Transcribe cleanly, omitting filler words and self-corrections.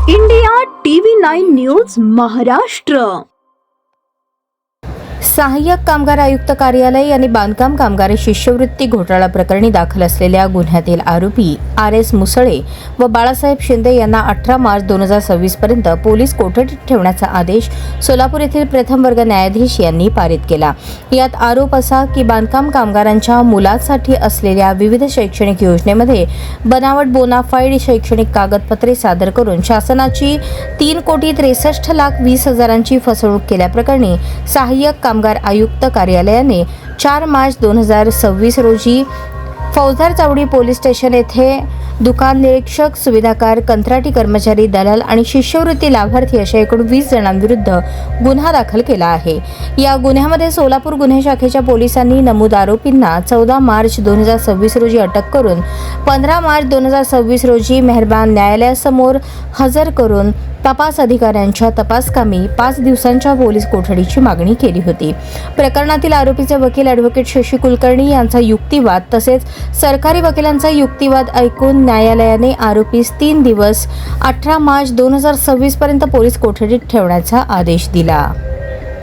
India TV 9 news Maharashtra. सहाय्यक कामगार आयुक्त कार्यालय आणि बांधकाम कामगार शिष्यवृत्ती घोटाळा प्रकरणी दाखल असलेल्या गुन्ह्यातील आरोपी RS मुसळे व बाळासाहेब शिंदे यांना 18 मार्च 2026 पर्यंत पोलीस कोठडीत ठेवण्याचा आदेश सोलापूर येथील प्रथम वर्ग न्यायाधीश यांनी पारित केला। यात आरोप असा की बांधकाम कामगारांच्या मुलांसाठी असलेल्या विविध शैक्षणिक योजनेमध्ये बनावट बोनाफाईड शैक्षणिक कागदपत्रे सादर करून शासनाची 3,63,20,000ची फसवणूक केल्याप्रकरणी सहाय्यक कामगार आयुक्त कार्यालयाने 4 मार्च 2026 रोजी फौजदार चावडी पोलीस स्टेशन येथे दुकान निरीक्षक, सुविधाकार, कंत्राटी कर्मचारी, दलाल आणि शिष्यवृत्ती लाभार्थी अशा एकूण 20 जणांविरुद्ध गुन्हा दाखल केला आहे। या गुन्ह्यामध्ये सोलापूर गुन्हे शाखेच्या पोलिसांनी नमूद आरोपींना 14 मार्च 2026 रोजी अटक करून 15 मार्च 2026 रोजी मेहरबान न्यायालयासमोर हजर करून तपास अधिकाऱ्यांच्या तपासकामी 5 दिवसांच्या पोलीस कोठडीची मागणी केली होती। प्रकरणातील आरोपीचे वकील ॲडव्होकेट शशी कुलकर्णी यांचा युक्तिवाद तसेच सरकारी वकिलांचा युक्तिवाद ऐकून न्यायालयाने आरोपीस 3 दिवस 18 मार्च 2026 पर्यंत पोलीस कोठडीत ठेवण्याचा आदेश दिला।